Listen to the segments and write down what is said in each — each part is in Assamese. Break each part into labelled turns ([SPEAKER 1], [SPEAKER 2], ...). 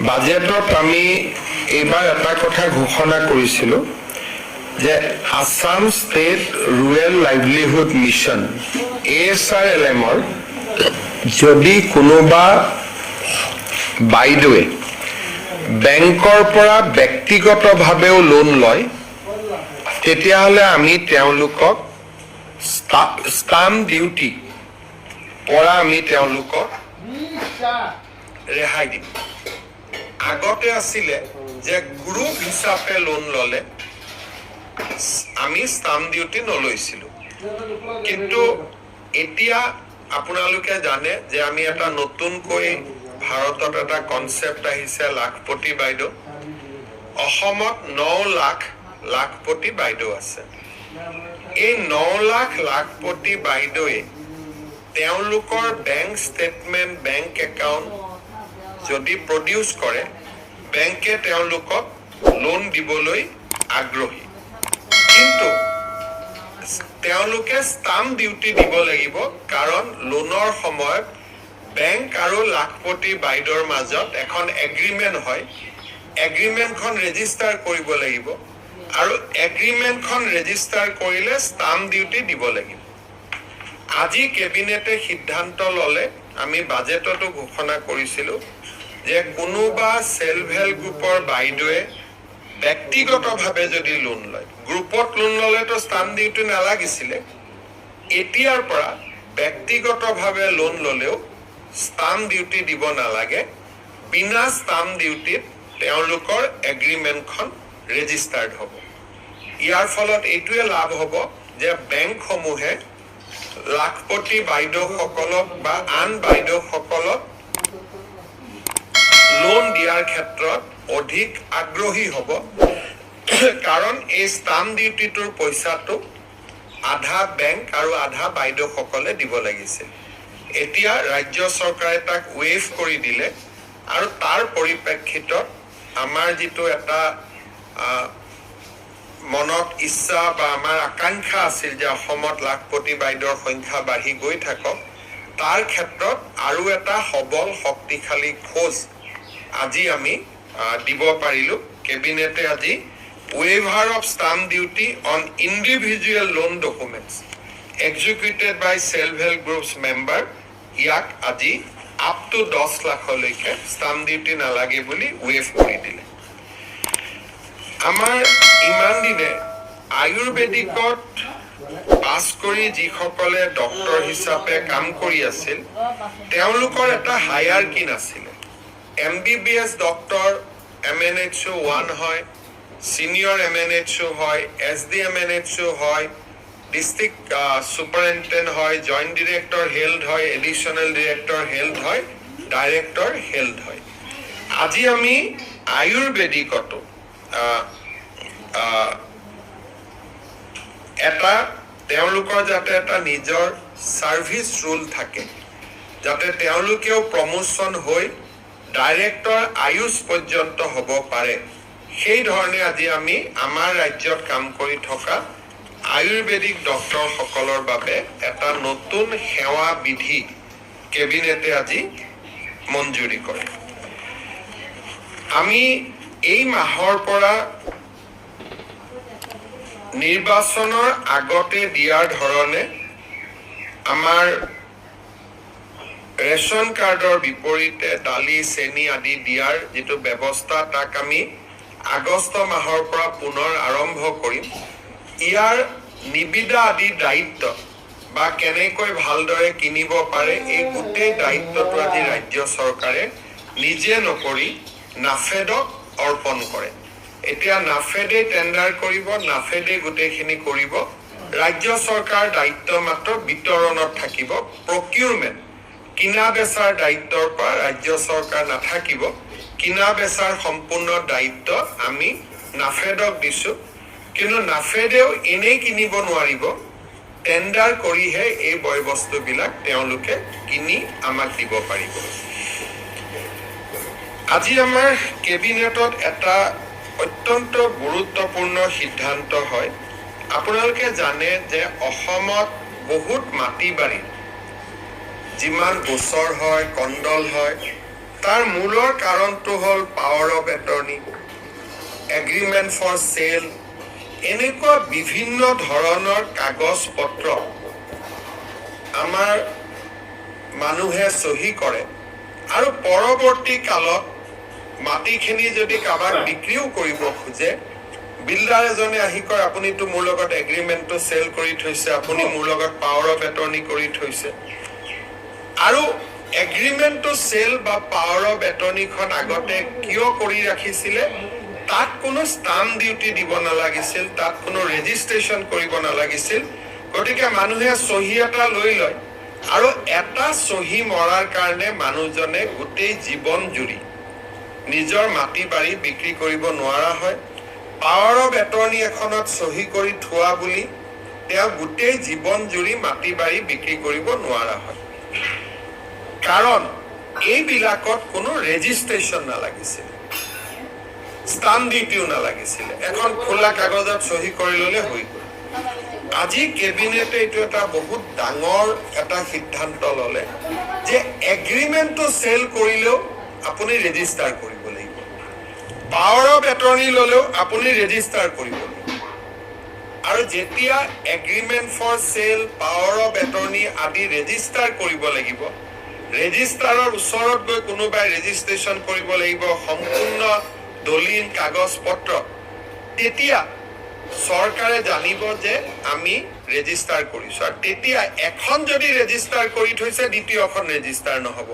[SPEAKER 1] বাজেটত আমি এইবাৰ এটা কথা ঘোষণা কৰিছিলোঁ যে Assam state rural livelihood mission ASRLMৰ যদি কোনোবা বাইদেৱে বেংকৰ পৰা ব্যক্তিগতভাৱেও লোন লয় তেতিয়াহ'লে আমি তেওঁলোকক ষ্টাম্প ডিউটি পৰা আমি তেওঁলোকক ৰেহাই দিম। আগতে আছিলে যে গ্ৰুপ হিচাপে লোন ললে আমি ষ্টাম্প ডিউটি নলৈছিলোঁ, কিন্তু এতিয়া আপোনালোকে জানে যে আমি এটা নতুনকৈ ভাৰতত এটা কনচেপ্ট আহিছে লাখপতি বাইদেউ। অসমত 9 লাখ লাখপতি বাইদেউ আছে। এই 9 লাখ লাখপতি বাইদেৱে তেওঁলোকৰ বেংক ষ্টেটমেণ্ট বেংক একাউণ্ট যদি প্ৰডিউচ কৰে বেংকে তেওঁলোকক লোন দিবলৈ আগ্ৰহী, কিন্তু তেওঁলোকে ষ্টাম্প ডিউটি দিব লাগিব, কাৰণ লোনৰ সময়ত বেংক আৰু লাখপতি বাইদেউৰ মাজত এখন এগ্ৰিমেণ্ট হয়। এগ্ৰিমেণ্টখন ৰেজিষ্টাৰ কৰিব লাগিব আৰু এগ্ৰিমেণ্টখন ৰেজিষ্টাৰ কৰিলে ষ্টাম্প ডিউটি দিব লাগিব। আজি কেবিনেটে সিদ্ধান্ত ল'লে, আমি বাজেটতো ঘোষণা কৰিছিলোঁ যে কোনোবা সেলফ হেল্প গ্ৰুপৰ বাইদেৱে ব্যক্তিগতভাৱে যদি লোন লয়, গ্ৰুপত লোন ল'লেতো ষ্টাম্প ডিউটি নালাগিছিলে, এতিয়াৰ পৰা ব্যক্তিগতভাৱে লোন ল'লেও ষ্টাম্প ডিউটি দিব নালাগে। বিনা ষ্টাম্প ডিউটিত তেওঁলোকৰ এগ্ৰিমেণ্টখন ৰেজিষ্টাৰ্ড হ'ব। ইয়াৰ ফলত এইটোৱে লাভ হ'ব যে বেংকসমূহে লাখপতি বাইদেউসকলক বা আন বাইদেউসকলক লোন দিয়াৰ ক্ষেত্ৰত অধিক আগ্ৰহী হ'ব, কাৰণ এই ষ্টাম্প ডিউটিটোৰ পইচাটো আধা বেংক আৰু আধা বাইদেউসকলে দিব লাগিছিল। এতিয়া ৰাজ্য চৰকাৰে তাক ৱেইভ কৰি দিলে আৰু তাৰ পৰিপ্ৰেক্ষিতত আমাৰ যিটো এটা মনত ইচ্ছা বা আমাৰ আকাংক্ষা আছিল যে অসমত লাখপতি বাইদেউৰ সংখ্যা বাঢ়ি গৈ থাকক, তাৰ ক্ষেত্ৰত আৰু এটা সবল শক্তিশালী খোজ আজি আমি দিব পাৰিলোঁ। কেবিনেটে আজি waiver of stamp duty on individual loan documents executed by self help groups member, ইয়াক আজি আপ টু 10 লাখলৈকে ষ্টাম্প ডিউটি নালাগে বুলি ৱেইভ কৰি দিলে। আমাৰ ইমান দিনে আয়ুৰ্বেদিকত পাছ কৰি যিসকলে ডক্তৰ হিচাপে কাম কৰি আছিল তেওঁলোকৰ এটা হায়াৰকি নাছিলে। MBBS ডক্তৰ MNHO 1 হয়, সিনিয়ৰ MNHO হয়, SD MNHO হয়, ডিষ্ট্ৰিক্ট সুপাৰিনটেণ্ডেণ্ট হয়, জইণ্ট ডিৰেক্টৰ হেল্থ হয়, এডিশ্যনেল ডিৰেক্টৰ হেল্থ হয়, ডাইৰেক্টৰ হেল্থ হয়। আজি আমি আয়ুৰ্বেদিকতো এটা তেওঁলোকৰ যাতে এটা নিজৰ ছাৰ্ভিচ ৰুল থাকে, যাতে তেওঁলোকেও প্ৰমোশ্যন হৈ ডাইৰেক্টৰ আয়ুষ পৰ্যন্ত হ'ব পাৰে, সেই ধৰণে আজি আমি আমাৰ ৰাজ্যত কাম কৰি থকা আয়ুৰ্বেদিক ডক্তৰসকলৰ বাবে এটা নতুন সেৱা বিধি কেবিনেটে আজি মঞ্জুৰি কৰে। আমি এই মাহৰ পৰা নিৰ্বাচনৰ আগতে দিয়াৰ ধৰণে আমাৰ ৰেচন কাৰ্ডৰ বিপৰীতে দালি চেনি আদি দিয়াৰ যিটো ব্যৱস্থা তাক আমি আগষ্ট মাহৰ পৰা পুনৰ আৰম্ভ কৰিম। ইয়াৰ নিবিদা আদি দায়িত্ব বা কেনেকৈ ভালদৰে কিনিব পাৰে এই গোটেই দায়িত্বটো আজি ৰাজ্য চৰকাৰে নিজে নকৰি নাফেডক অৰ্পণ কৰে। এতিয়া নাফেডে টেণ্ডাৰ কৰিব, নাফেডে গোটেইখিনি কৰিব, ৰাজ্য চৰকাৰ দায়িত্ব মাত্ৰ বিতৰণত থাকিব। প্ৰকিউৰমেণ্ট কিনা বেচাৰ দায়িত্বৰ পৰা ৰাজ্য চৰকাৰ নাথাকিব, কিনা বেচাৰ সম্পূৰ্ণ দায়িত্ব আমি নাফেডক দিছোঁ, কিন্তু নাফেডেও এনেই কিনিব নোৱাৰিব, টেণ্ডাৰ কৰিহে এই বয় বস্তুবিলাক তেওঁলোকে কিনি আমাক দিব পাৰিব। আজি আমাৰ কেবিনেটত এটা অত্যন্ত গুৰুত্বপূৰ্ণ সিদ্ধান্ত হয়। আপোনালোকে জানে যে অসমত বহুত মাটি বাৰী যিমান গোচৰ হয়, কণ্ডল হয়, তাৰ মূলৰ কাৰণটো হ'ল power of attorney, agreement for sale, এনেকুৱা বিভিন্ন ধৰণৰ কাগজ পত্ৰ আমাৰ মানুহে চহী কৰে আৰু পৰৱৰ্তী কালত মাটিখিনি যদি কাৰোবাক বিক্ৰীও কৰিব খোজে, বিল্ডাৰ এজনে আহি কয় আপুনিতো মোৰ লগত এগ্ৰিমেণ্টটো চেল কৰি থৈছে, আপুনি মোৰ লগত পাৱাৰ অফ এটৰ্নি কৰি থৈছে। আৰু এগ্ৰিমেণ্টটো চেল বা পাৱাৰ অফ এটৰ্নিখন আগতে কিয় কৰি ৰাখিছিলে, তাত কোনো ষ্টাম্প ডিউটি দিব নালাগিছিল, তাত কোনো ৰেজিষ্ট্ৰেশ্যন কৰিব নালাগিছিল। গতিকে মানুহে চহী এটা লৈ লয় আৰু এটা চহী মৰাৰ কাৰণে মানুহজনে গোটেই জীৱন জুৰি নিজৰ মাটি বাৰী বিক্ৰী কৰিব নোৱাৰা হয়। পাৱাৰ অফ এটৰ্নি এখনত চহী কৰি থোৱা বুলি তেওঁ গোটেই জীৱন জুৰি মাটি বাৰী বিক্ৰী কৰিব নোৱাৰা হয়, কাৰণ এইবিলাকত কোনো ৰেজিষ্ট্ৰেশ্যন নালাগিছিল, ষ্টাম্প ডিউটিও নালাগিছিলে, এখন খোলা কাগজত চহী কৰি ল'লে হৈ গ'ল। আজি কেবিনেটে এইটো এটা বহুত ডাঙৰ এটা সিদ্ধান্ত ল'লে যে এগ্ৰিমেণ্টটো চেল কৰিলেও আপুনি ৰেজিষ্টাৰ কৰিব লাগিব, পাৱাৰ অফ এটৰ্নি ল'লেও আপুনি ৰেজিষ্টাৰ কৰিব লাগিব। আৰু যেতিয়া agreement for sale, power of attorney আদি ৰেজিষ্টাৰ কৰিব লাগিব, ৰেজিষ্টাৰৰ ওচৰত গৈ কোনোবাই ৰেজিষ্ট্ৰেশ্যন কৰিব লাগিব সম্পূৰ্ণ দলিল কাগজ পত্ৰ, তেতিয়া চৰকাৰে জানিব যে আমি ৰেজিষ্টাৰ কৰিছোঁ। আৰু তেতিয়া এখন যদি ৰেজিষ্টাৰ কৰি থৈছে, দ্বিতীয়খন ৰেজিষ্টাৰ নহ'ব,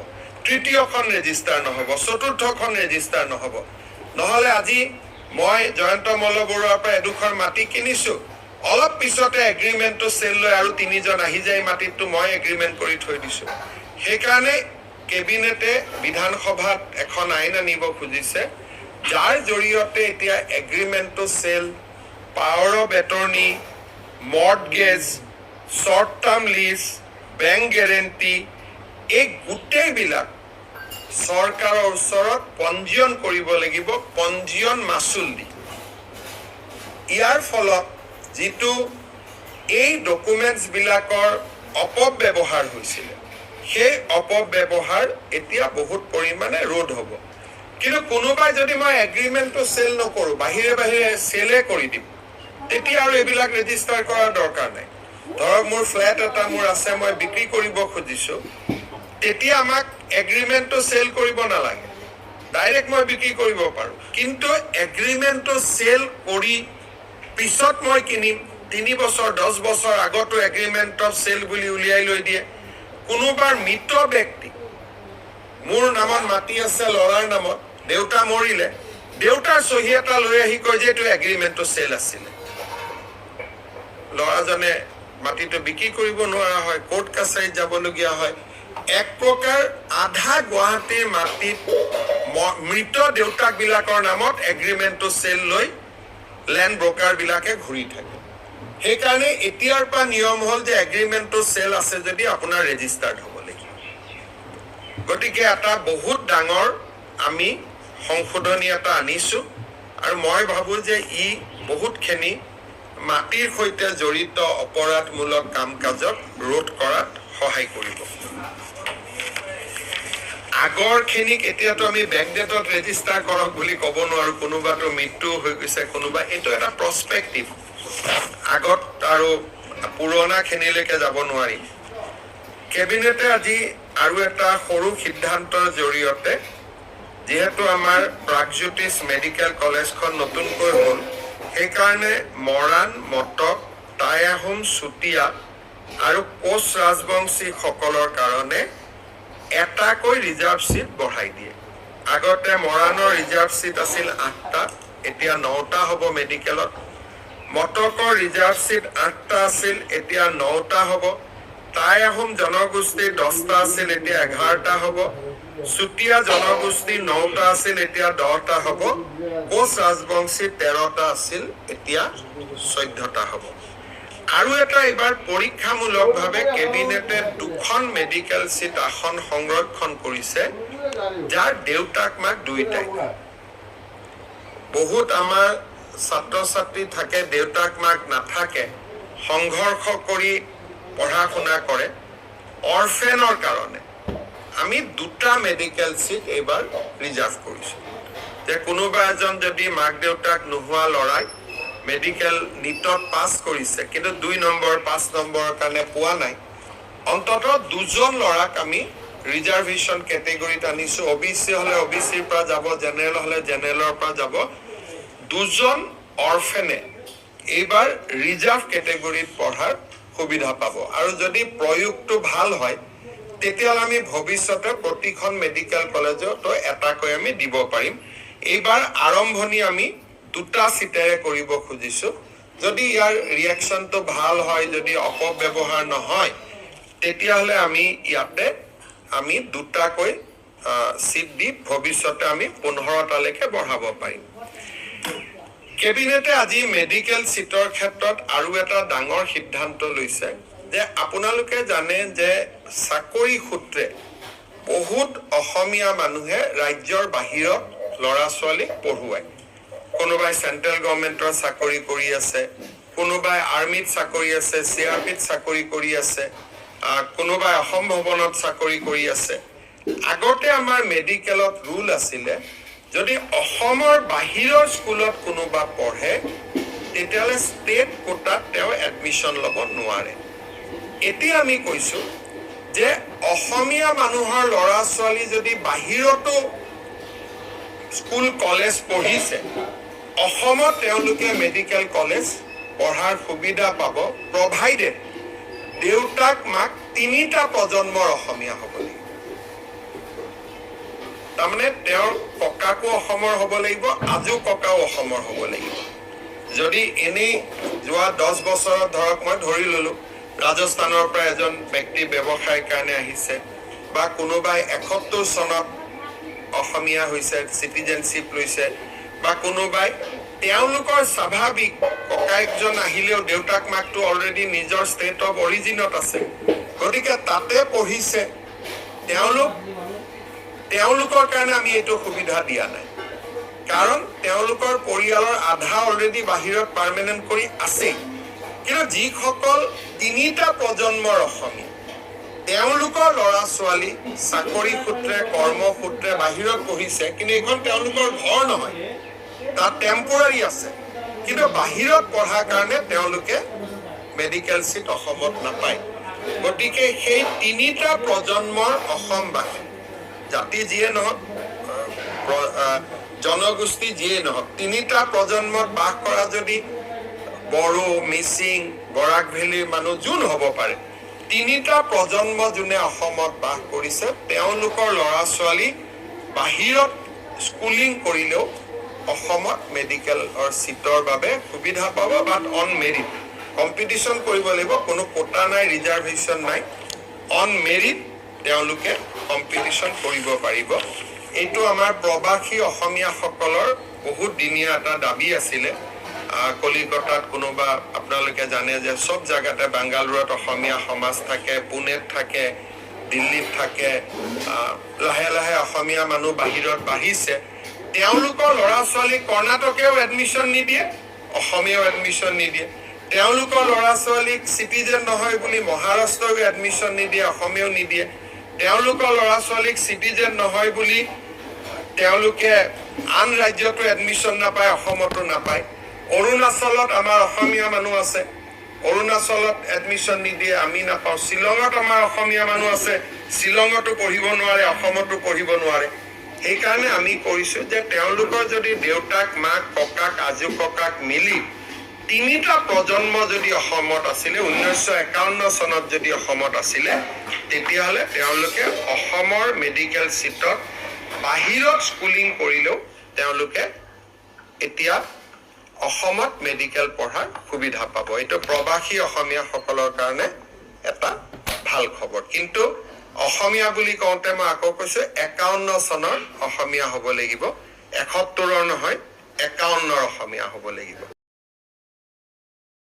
[SPEAKER 1] তৃতীয়খন ৰেজিষ্টাৰ নহ'ব, চতুৰ্থখন ৰেজিষ্টাৰ নহ'ব। নহ'লে আজি মই জয়ন্ত মল্ল বৰুৱাৰ পৰা এডোখৰ মাটি কিনিছোঁ, অলপ পিছতে এগ্ৰিমেণ্টটো চেল লৈ আৰু তিনিজন আহি যায়, মাটিটো মই এগ্ৰিমেণ্ট কৰি থৈ দিছোঁ। সেইকাৰণে কেবিনেটে বিধানসভাত এখন আইন আনিব খুজিছে, যাৰ জৰিয়তে এতিয়া এগ্ৰিমেণ্টটো sale, power of attorney, mortgage, short term lease, bank guarantee, এই গোটেইবিলাক চৰকাৰৰ ওচৰত পঞ্জীয়ন কৰিব লাগিব, পঞ্জীয়ন মাচুল দি। ইয়াৰ ফলত যিটো এই ডকুমেণ্টছবিলাকৰ অপব্যৱহাৰ হৈছিলে, সেই অপব্যৱহাৰ এতিয়া বহুত পৰিমাণে ৰোধ হ'ব। কিন্তু কোনোবাই যদি মই এগ্ৰিমেণ্টটো চেল নকৰোঁ, বাহিৰে বাহিৰে চেলে কৰি দিম, তেতিয়া আৰু এইবিলাক ৰেজিষ্টাৰ কৰাৰ দৰকাৰ নাই। ধৰক মোৰ ফ্লেট এটা মোৰ আছে, মই বিক্ৰী কৰিব খুজিছোঁ, তেতিয়া আমাক এগ্ৰিমেণ্টটো চেল কৰিব নালাগে, ডাইৰেক্ট মই বিক্ৰী কৰিব পাৰোঁ। কিন্তু এগ্ৰিমেণ্টটো চেল কৰি পিছত মই কিনিম, 3 বছৰ 10 বছৰ আগতো এগ্ৰিমেণ্ট অফ চেল বুলি উলিয়াই লৈ দিয়ে। কোনোবাৰ মৃত ব্যক্তি, মোৰ নামত মাটি আছে ল'ৰাৰ নামত, দেউতা মৰিলে, দেউতাৰ চহী এটা লৈ আহি কয় যে এইটো এগ্ৰিমেণ্টটো চেল আছিলে। ল'ৰাজনে মাটিটো বিক্ৰী কৰিব নোৱাৰা হয়, কোৰ্ট কাছাৰীত যাবলগীয়া হয়। এক প্ৰকাৰ আধা গুৱাহাটীৰ মাটিত মৃত দেউতাকবিলাকৰ নামত এগ্ৰিমেণ্টটো চেল লৈ লেণ্ড ব্ৰকাৰবিলাকে ঘূৰি থাকে। সেইকাৰণে এতিয়াৰ পৰা নিয়ম হ'ল যে এগ্ৰিমেণ্টটো চেল আছে যদি আপোনাৰ ৰেজিষ্টাৰ্ড হ'ব লাগিব। গতিকে এটা বহুত ডাঙৰ আমি সংশোধনী এটা আনিছোঁ, আৰু মই ভাবোঁ যে ই বহুতখিনি মাটিৰ সৈতে জড়িত অপৰাধমূলক কাম কাজক ৰোধ কৰাত সহায় কৰিব। আগৰখিনিক এতিয়াতো আমি বেকডেটত ৰেজিষ্টাৰ কৰক বুলি ক'ব নোৱাৰোঁ, কোনোবাতো মৃত্যু হৈ গৈছে, কোনোবা, এইটো এটা প্ৰস্পেক্টিভ, আগত আৰু পুৰণাখিনিলৈকে যাব নোৱাৰি। কেবিনেটে আজি আৰু এটা সৰু সিদ্ধান্তৰ জৰিয়তে, যিহেতু আমাৰ প্ৰাগজ্যোতিষ মেডিকেল কলেজখন নতুনকৈ হ'ল, সেইকাৰণে মৰাণ, মটক, টাই আহোম, চুতীয়া আৰু কোচ ৰাজবংশীসকলৰ কাৰণে এটাকৈ ৰিজাৰ্ভ চিট বঢ়াই দিয়ে। আগতে মৰাণৰ ৰিজাৰ্ভ চিট আছিল 8টা, এতিয়া 9টা হ'ব মেডিকেলত। মটকৰ ৰিজাৰ্ভ চিট 8টা আছিল, এতিয়া 9টা হ'ব। টাই আহোম জনগোষ্ঠীৰ 10টা আছিল, এতিয়া 11টা হ'ব। চুতীয়া জনগোষ্ঠীৰ 9টা আছিল, এতিয়া 10টা হ'ব। কোচ ৰাজবংশীৰ 13টা আছিল, এতিয়া 14টা হ'ব। আৰু এটা এইবাৰ পৰীক্ষামূলকভাৱে কেবিনেটে 2খন মেডিকেল চিট আসন সংৰক্ষণ কৰিছে, যাৰ দেউতাক মাক দুয়োটাই। বহুত আমাৰ ছাত্ৰ ছাত্ৰী থাকে, দেউতাক মাক নাথাকে, সংঘৰ্ষ কৰি পঢ়া শুনা কৰে, অৰফেনৰ কাৰণে আমি 2টা মেডিকেল সিট এইবাৰ ৰিজাৰ্ভ কৰিছোঁ যে কোনোবা এজন যদি মাক দেউতাক নোহোৱা ল'ৰাই মেডিকেল নিটত পাছ কৰিছে কিন্তু 2 নম্বৰ 5 নম্বৰৰ কাৰণে পোৱা নাই অন্তত 2জন ল'ৰাক আমি ৰিজাৰ্ভেশ্যন কেটেগৰীত আনিছো ওবিসি হলে ওবিসিৰ পৰা যাব জেনেৰেল হলে জেনেৰেলৰ পৰা যাব 2জন অৰফেনে এইবাৰ ৰিজাৰ্ভ কেটেগৰীত পঢ়াৰ সুবিধা পাব আৰু যদি প্ৰয়োগটো ভাল হয় তেতিয়াহ'লে আমি ভৱিষ্যতে প্ৰতিখন মেডিকেল কলেজত এটাকৈ আমি দিব পাৰিম এইবাৰ আৰম্ভণি আমি 2টা সিটেৰে কৰিব খুজিছো যদি ইয়াৰ ৰিঅ্যাকশনটো ভাল হয় যদি অপব্যৱহাৰ নহয় তেতিয়াহ'লে আমি ইয়াতে আমি 2টাকৈ সিট দি ভৱিষ্যতে আমি 15টালৈকে বঢ়াব পাৰিম কেবিনেটে আজি মেডিকেল সিটৰ ক্ষেত্ৰত আৰু এটা ডাঙৰ সিদ্ধান্ত লৈছে যে আপোনালোকে জানে যে চাকৰি সূত্ৰে বহুত অসমীয়া মানুহে ৰাজ্যৰ বাহিৰত ল'ৰা ছোৱালীক পঢ়ুৱায় কোনোবাই সেন্ট্ৰেল গভৰ্নমেন্টৰ চাকৰি কৰি আছে কোনোবাই আৰ্মিত চাকৰি আছে সিআৰপিত চাকৰি কৰি আছে কোনোবাই অসম ভৱনত চাকৰি কৰি আছে আগতে আমাৰ মেডিকেলত ৰুল আছিলে যদি অসমৰ বাহিৰৰ স্কুলত কোনোবা পঢ়ে তেতিয়ালে ষ্টেট কোটাত তেওঁ এডমিশন ল'ব নোৱাৰে এতিয়া আমি কৈছো যে অসমীয়া মানুহৰ ল'ৰা ছোৱালী যদি বাহিৰতো স্কুল কলেজ পঢ়িছে অসমত তেওঁলোকে মেডিকেল কলেজ পঢ়াৰ সুবিধা পাব প্ৰভাইডেড দেউতাক মাক 3টা প্ৰজন্মৰ অসমীয়া হ'ব লাগিব তাৰমানে তেওঁৰ ককাকো অসমৰ হ'ব লাগিব আজু ককাও অসমৰ হ'ব লাগিব যদি এনেই যোৱা 10 বছৰত ধৰক মই ধৰি ললো ৰাজস্থানৰ পৰা এজন ব্যক্তি ব্যৱসায়ৰ কাৰণে আহিছে বা কোনোবাই 71 চনত অসমীয়া হৈছে সিটিজেনশিপ লৈছে বা কোনোবাই তেওঁলোকৰ স্বাভাৱিক ককাইকজন আহিলেও দেউতাক মাকটো অলৰেডি নিজৰ ষ্টেট অফ অৰিজিনত আছে গতিকে তাতে পঢ়িছে তেওঁলোকৰ কাৰণে আমি এইটো সুবিধা দিয়া নাই কাৰণ তেওঁলোকৰ পৰিয়ালৰ আধা অলৰেডি বাহিৰত পাৰ্মানেন্ট কৰি আছে কিন্তু যিসকল 3টা প্ৰজন্মৰ অসমীয়া তেওঁলোকৰ ল'ৰা ছোৱালী চাকৰি সূত্ৰে কৰ্ম সূত্ৰে বাহিৰত পঢ়িছে কিন্তু এইখন তেওঁলোকৰ ঘৰ নহয় তাত টেম্পৰাৰী আছে কিন্তু বাহিৰত পঢ়াৰ কাৰণে তেওঁলোকে মেডিকেল সিট অসমত নাপায় গতিকে সেই 3টা প্ৰজন্মৰ অসমবাসী জাতি যিয়ে নহওক জনগোষ্ঠী যিয়ে নহওক 3টা প্ৰজন্মত বাস কৰা যদি বড়ো মিচিং বৰাক ভেলীৰ মানুহ যোন হ'ব পাৰে 3টা প্ৰজন্ম যোনে অসমত বাস কৰিছে তেওঁলোকৰ ল'ৰা ছোৱালী বাহিৰত স্কুলিং কৰিলেও অসমত মেডিকেলৰ সিটৰ বাবে সুবিধা পাব বাট অন মেৰিট কম্পিটিশন কৰিব লাগিব কোনো কোটা নাই ৰিজাৰ্ভেশ্যন নাই অন মেৰিট তেওঁলোকে কম্পিটিশন কৰিব পাৰিব এইটো আমাৰ প্ৰবাসী অসমীয়াসকলৰ বহুত দিনীয়া এটা দাবী আছিলে কলিকতাত কোনোবা আপোনালোকে জানে যে সব জায়গাতে বাংগালুৰত অসমীয়া সমাজ থাকে পুনেত থাকে দিল্লীত থাকে লাহে লাহে অসমীয়া মানুহ বাহিৰত বাঢ়িছে তেওঁলোকৰ ল'ৰা ছোৱালী কৰ্ণাটকেও এডমিশন নিদিয়ে অসমীয়াও এডমিশন নিদিয়ে তেওঁলোকৰ ল'ৰা ছোৱালীক সিটিজেন নহয় বুলি মহাৰাষ্ট্ৰও এডমিশন নিদিয়ে অসমীয়াও নিদিয়ে তেওঁলোকৰ ল'ৰা ছোৱালীক সিটিজেন নহয় বুলি তেওঁলোকে আন ৰাজ্যতো এডমিশন নাপায় অসমতো নাপায় অৰুণাচলত আমাৰ অসমীয়া মানুহ আছে অৰুণাচলত এডমিশন নিদিয়ে আমি নাপাওঁ শ্বিলঙত আমাৰ অসমীয়া মানুহ আছে শ্বিলঙতো পঢ়িব নোৱাৰে অসমতো পঢ়িব নোৱাৰে সেইকাৰণে আমি কৈছো যে তেওঁলোকৰ যদি দেউতাক মাক ককাক আজু ককাক মিলি 3টা প্ৰজন্ম যদি অসমত আছিলে 1951 চনত যদি অসমত আছিলে তেতিয়াহ'লে তেওঁলোকে অসমৰ মেডিকেল সিটত বাহিৰত স্কুলিং কৰিলেও তেওঁলোকে এতিয়া অসমত মেডিকেল পঢ়াৰ সুবিধা পাব এইটো প্ৰবাসী অসমীয়াসকলৰ কাৰণে এটা ভাল খবৰ কিন্তু অসমীয়া বুলি কওঁতে মই আকৌ কৈছো 51 চনৰ অসমীয়া হ'ব লাগিব 71ৰ নহয় 51ৰ অসমীয়া হ'ব লাগিব